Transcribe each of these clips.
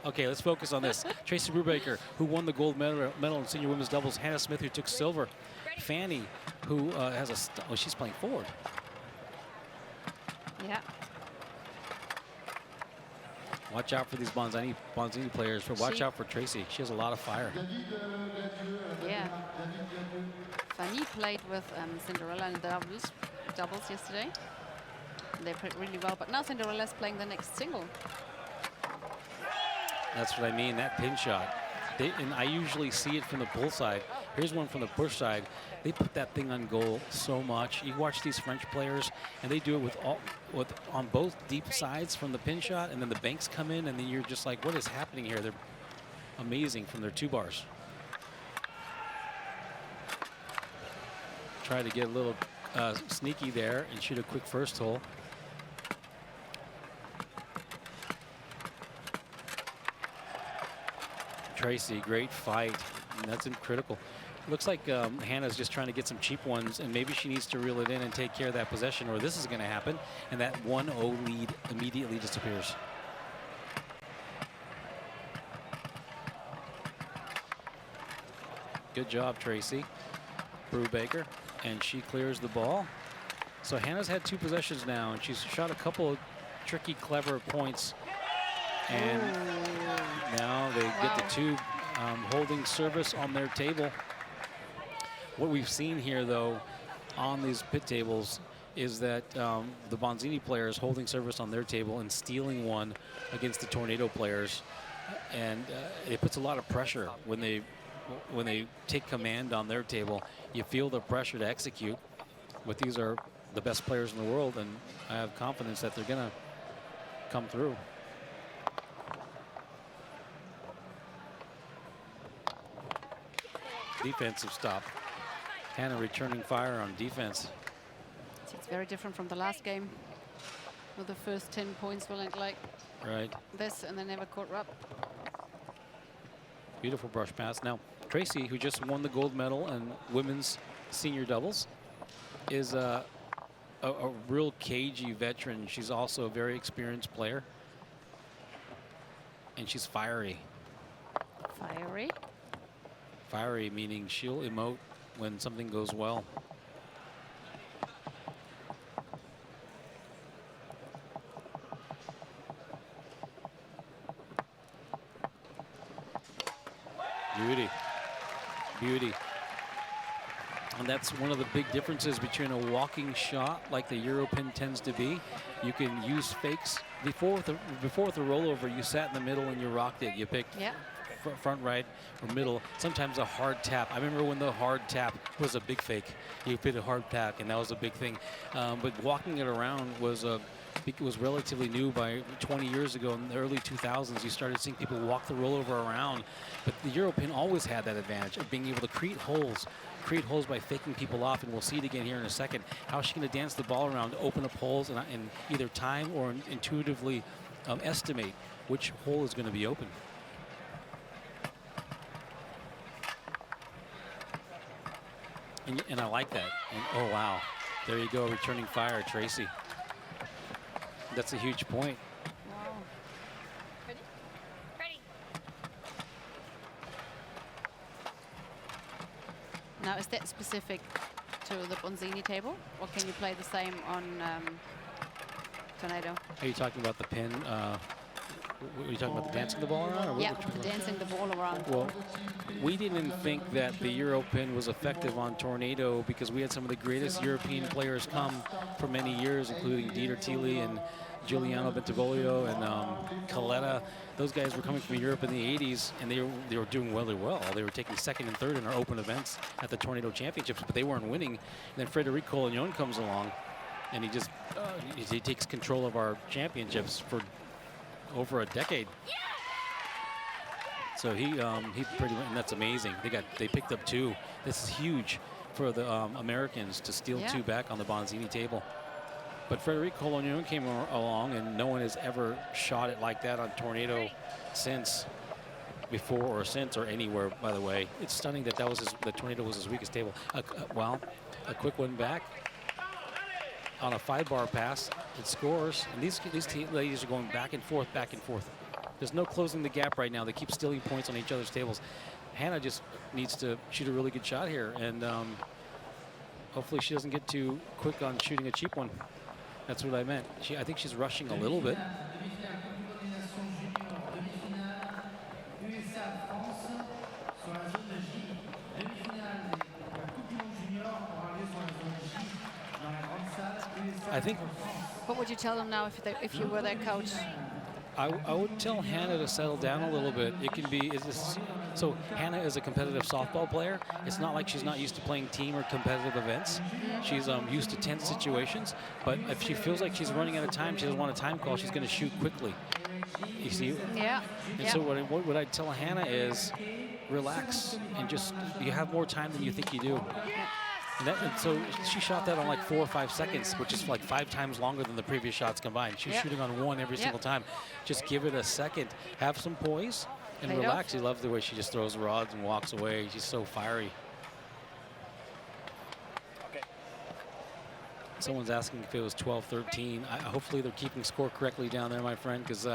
Okay, let's focus on this. Tracy Brubaker, who won the gold medal in senior women's doubles. Hannah Smith, who took silver. Fanny, who has a she's playing forward. Yeah. Watch out for these Bonzini players. Watch out for Tracy. She has a lot of fire. Yeah. Fanny played with Cinderella in doubles yesterday. They played really well, but now Cinderella's playing the next single. That's what I mean, that pin shot. And I usually see it from the pull side. Here's one from the push side. They put that thing on goal so much. You watch these French players, and they do it on both deep sides from the pin shot, and then the banks come in, and then you're just like, what is happening here? They're amazing from their 2 bars. Try to get a little sneaky there and shoot a quick first hole. Tracy, great fight, and that's critical. Looks like Hannah's just trying to get some cheap ones, and maybe she needs to reel it in and take care of that possession, or this is going to happen, and that 1-0 lead immediately disappears. Good job, Tracy Brubaker, and she clears the ball. So Hannah's had 2 possessions now, and she's shot a couple of tricky, clever points, and now they get the 2 holding service on their table. What we've seen here, though, on these pit tables is that the Bonzini players holding service on their table and stealing one against the Tornado players, and it puts a lot of pressure when they take command on their table. You feel the pressure to execute, but these are the best players in the world, and I have confidence that they're going to come through. Defensive stop. Hannah returning fire on defense. It's very different from the last game, where the first 10 points were like right this, and they never caught up. Beautiful brush pass. Now, Tracy, who just won the gold medal in women's senior doubles, is a real cagey veteran. She's also a very experienced player, and she's fiery. Fiery? Fiery meaning she'll emote when something goes well. Beauty. Beauty. And that's one of the big differences between a walking shot like the Europin tends to be. You can use fakes. Before with the rollover, you sat in the middle and you rocked it. You picked front right or middle, sometimes a hard tap. I remember when the hard tap was a big fake. You put a hard tap, and that was a big thing. But walking it around was relatively new. By 20 years ago, in the early 2000s, you started seeing people walk the rollover around. But the Europin always had that advantage of being able to create holes by faking people off, and we'll see it again here in a second. How is she going to dance the ball around to open up holes and either time or intuitively estimate which hole is going to be open? And I like that. And oh, wow. There you go, returning fire, Tracy. That's a huge point. Wow. Ready? Ready. Now, is that specific to the Bonzini table, or can you play the same on Tornado? Are you talking about the pin? Are you talking about the dancing the ball around? Yeah, dancing the ball around. Well, we didn't think that the Europin was effective on Tornado because we had some of the greatest European players come for many years, including Dieter Thiele and Giuliano Bentivoglio and Coletta. Those guys were coming from Europe in the 80s, and they were doing really well. They were taking second and third in our open events at the Tornado Championships, but they weren't winning. And then Frederico Collignon comes along, and he takes control of our championships for over a decade. So he pretty much, and that's amazing. They picked up 2. This is huge for the Americans to steal 2 back on the Bonzini table. But Frederico Collignon came along, and no one has ever shot it like that on Tornado since, before or since or anywhere. By the way, it's stunning that the Tornado was his weakest table. Well, a quick one back on a 5-bar pass. It scores, and these ladies are going back and forth, back and forth. There's no closing the gap right now. They keep stealing points on each other's tables. Hannah just needs to shoot a really good shot here, and hopefully she doesn't get too quick on shooting a cheap one. That's what I meant. I think she's rushing a little bit. I think. What would you tell them now if you were their coach? I would tell Hannah to settle down a little bit. It can be, so Hannah is a competitive softball player. It's not like she's not used to playing team or competitive events. She's used to tense situations, but if she feels like she's running out of time, she doesn't want a time call, she's going to shoot quickly. You see? Yeah. And so what I tell Hannah is relax and just, you have more time than you think you do. And so she shot that on like 4 or 5 seconds, which is like 5 times longer than the previous shots combined. She's shooting on 1 every single time. Just give it a second. Have some poise and relax. I love the way she just throws the rods and walks away. She's so fiery. Okay. Someone's asking if it was 12-13. Hopefully they're keeping score correctly down there, my friend, because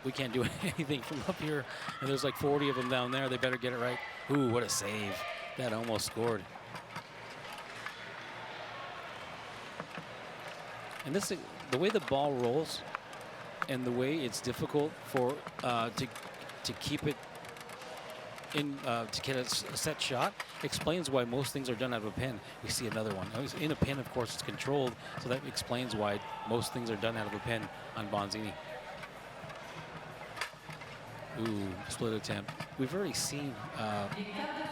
we can't do anything from up here. And there's like 40 of them down there. They better get it right. Ooh, what a save. That almost scored. And the way the ball rolls and the way it's difficult for to keep it in to get a set shot explains why most things are done out of a pin. We see another one. In a pin, of course, it's controlled, so that explains why most things are done out of a pin on Bonzini. Ooh, split attempt. We've already seen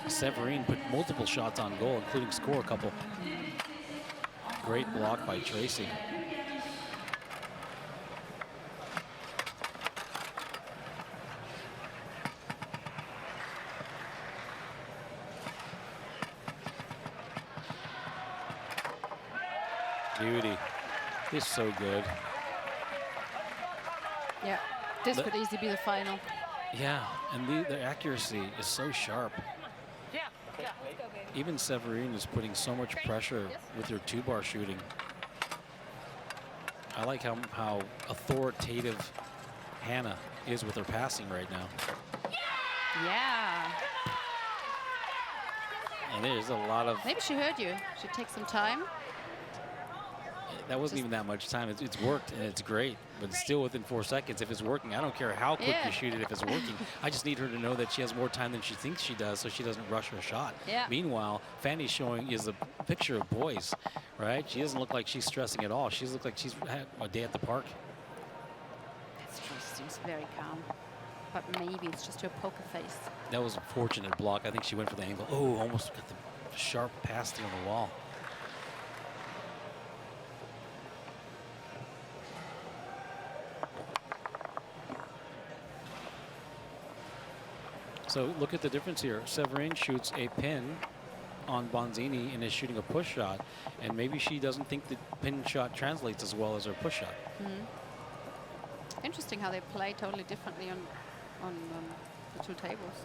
Severine put multiple shots on goal, including score a couple. Great block by Tracy. Beauty. This is so good. Yeah, this could easily be the final. Yeah, and the accuracy is so sharp. Even Severine is putting so much pressure with her 2-bar shooting. I like how authoritative Hannah is with her passing right now. Yeah. And there's a lot of... Maybe she heard you. Should take some time. That wasn't even that much time. It's worked, and it's great, but it's still within 4 seconds. If it's working, I don't care how quick you shoot it if it's working. I just need her to know that she has more time than she thinks she does, so she doesn't rush her shot. Yeah. Meanwhile, Fanny's showing is a picture of poise, right? She doesn't look like she's stressing at all. She looks like she's had a day at the park. That's true. She seems very calm, but maybe it's just her poker face. That was a fortunate block. I think she went for the angle. Oh, almost got the sharp pass through the wall. So look at the difference here. Severine shoots a pin on Bonzini and is shooting a push shot, and maybe she doesn't think the pin shot translates as well as her push shot. Interesting how they play totally differently on the 2 tables.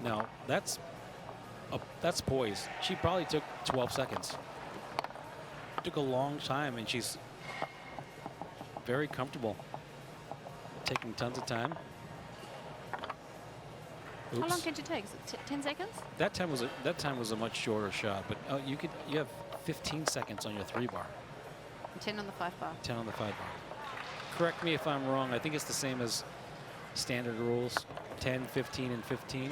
No, that's poise. She probably took 12 seconds. It took a long time, and she's very comfortable taking tons of time. Oops. How long can you take? Is it 10 seconds? That time was a much shorter shot, but you have 15 seconds on your 3-bar. 10 on the 5-bar. 10 on the 5-bar. Correct me if I'm wrong. I think it's the same as standard rules. 10, 15, and 15.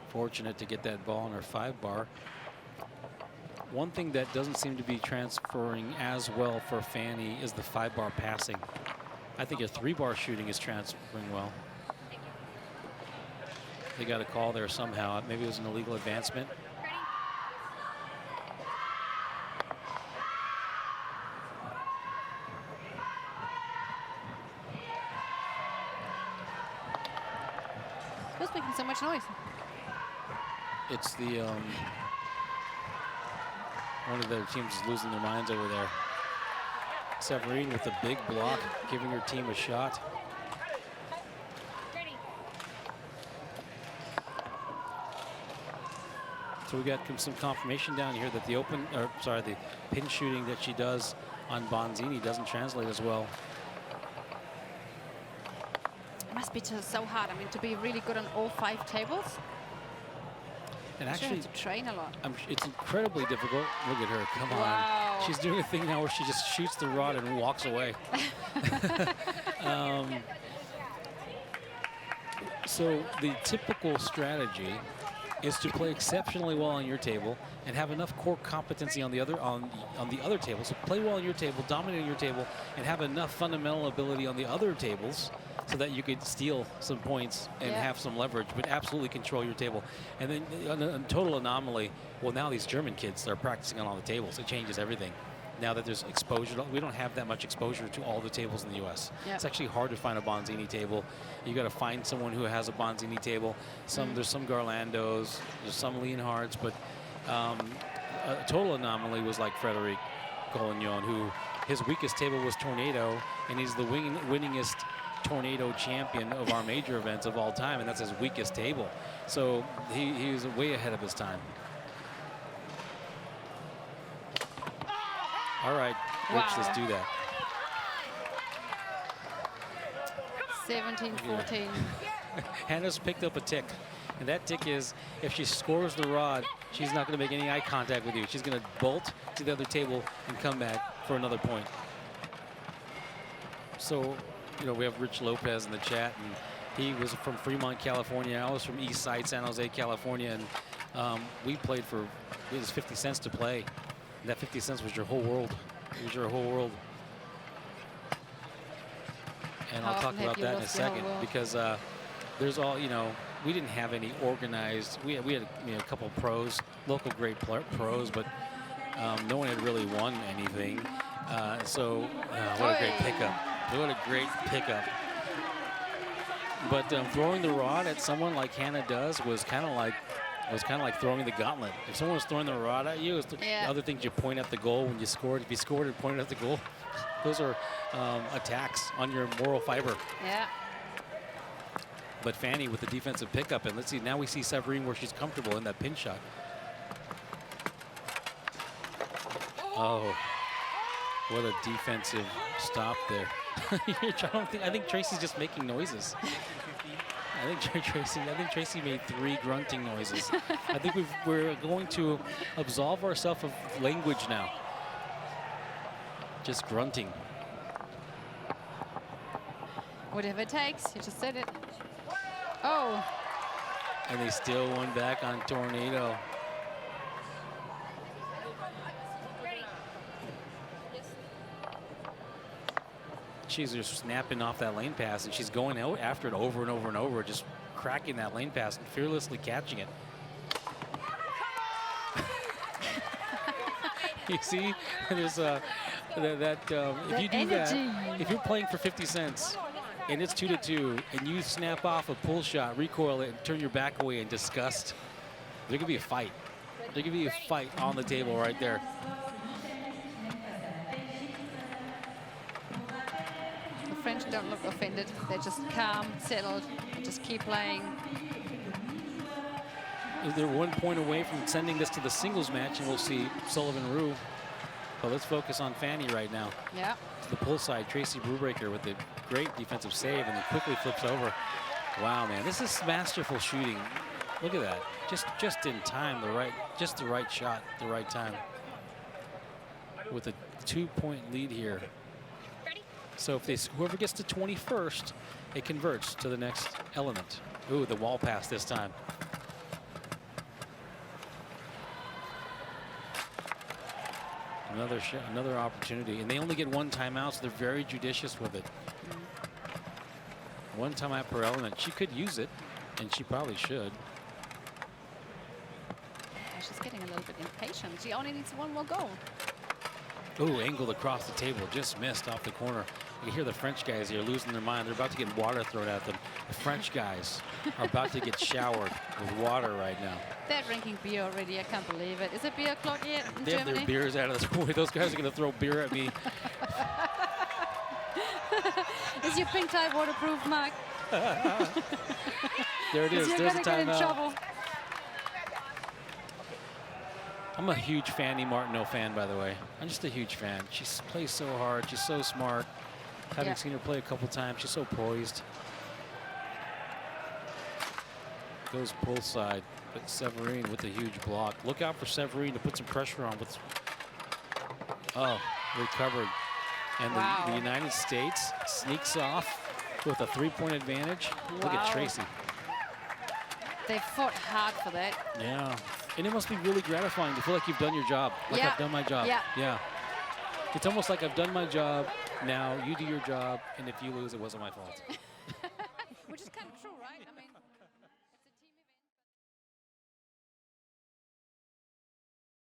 Fortunate to get that ball on her 5-bar. One thing that doesn't seem to be transferring as well for Fanny is the 5-bar passing. I think her 3-bar shooting is transferring well. They got a call there somehow. Maybe it was an illegal advancement. Who's making so much noise? It's the one of their teams is losing their minds over there. Severine with a big block, giving her team a shot. So we got some confirmation down here that the pin shooting that she does on Bonzini doesn't translate as well. It must be just so hard. I mean, to be really good on all 5 tables. And You actually, have to train a lot. it's incredibly difficult. Look at her, come Wow. on. She's doing a thing now where she just shoots the rod and walks away. So the typical strategy is to play exceptionally well on your table and have enough core competency on the other table. So play well on your table, dominate your table, and have enough fundamental ability on the other tables so that you could steal some points and have some leverage, but absolutely control your table. And then a total anomaly, well, now these German kids are practicing on all the tables. It changes everything. Now that there's exposure, we don't have that much exposure to all the tables in the U.S. Yep. It's actually hard to find a Bonzini table. You got to find someone who has a Bonzini table. There's some Garlandos, there's some Leonhards, but a total anomaly was like Frederic Collignon, who his weakest table was Tornado, and he's the winningest Tornado champion of our major events of all time, and that's his weakest table. So he was way ahead of his time. All right, Rich, let's do that. 17-14. Hannah's picked up a tick, and that tick is if she scores the rod, she's not going to make any eye contact with you. She's going to bolt to the other table and come back for another point. So, you know, we have Rich Lopez in the chat, and he was from Fremont, California. I was from East Side, San Jose, California, and we played for, it was 50 cents to play. And that 50 cents was your whole world. It was your whole world. And I'll talk about that in a second, because there's all, you know, we didn't have any organized, we had a couple of pros, local great pros, but no one had really won anything. What a great pickup. What a great pickup. But throwing the rod at someone like Hannah does was kind of like throwing the gauntlet. If someone was throwing the rod at you, other things you point at the goal when you scored. If you scored and pointed at the goal, those are attacks on your moral fiber. Yeah. But Fanny with the defensive pickup, and let's see, now we see Severine where she's comfortable in that pin shot. Oh, what a defensive stop there. I think Tracy's just making noises. I think Tracy made 3 grunting noises. I think we're going to absolve ourselves of language now. Just grunting. Whatever it takes. You just said it. Oh. And they still won back on Tornado. She's just snapping off that lane pass, and she's going out after it over and over and over, just cracking that lane pass and fearlessly catching it. You see, there's if you do that, if you're playing for 50 cents and it's 2-2, and you snap off a pull shot, recoil it, and turn your back away in disgust, there could be a fight. There could be a fight on the table right there. French don't look offended. They're just calm, settled, and just keep playing. They're 1 point away from sending this to the singles match, and we'll see Sullivan-Rue. But let's focus on Fanny right now. Yeah. To the pull side, Tracy Brubaker with a great defensive save, and then quickly flips over. Wow, man, this is masterful shooting. Look at that, just in time, just the right shot, the right time. With a 2-point lead here. So if whoever gets to 21st, it converts to the next element. Ooh, the wall pass this time. Another opportunity, and they only get 1 timeout, so they're very judicious with it. 1 timeout per element. She could use it, and she probably should. She's getting a little bit impatient. She only needs 1 more goal. Ooh, angled across the table, just missed off the corner. You hear the French guys here losing their mind. They're about to get water thrown at them. The French guys are about to get showered with water right now. They're drinking beer already. I can't believe it. Is it beer o'clock yet in They Germany? have their beers out of this point. Those guys are going to throw beer at me. Is your pink tie waterproof, Mark? There it is. You're There's going a to get in timeout. trouble. I'm a huge Fanny Martineau fan, by the way. I'm just a huge fan. She plays so hard. She's so smart. Having seen her play a couple times, she's so poised. Goes pull side, but Severine with a huge block. Look out for Severine to put some pressure on. Recovered. And the United States sneaks off with a 3-point advantage. Look at Tracy. They fought hard for that. Yeah. And it must be really gratifying to feel like you've done your job. Like I've done my job. Yeah. It's almost like I've done my job. Now you do your job. And if you lose, it wasn't my fault.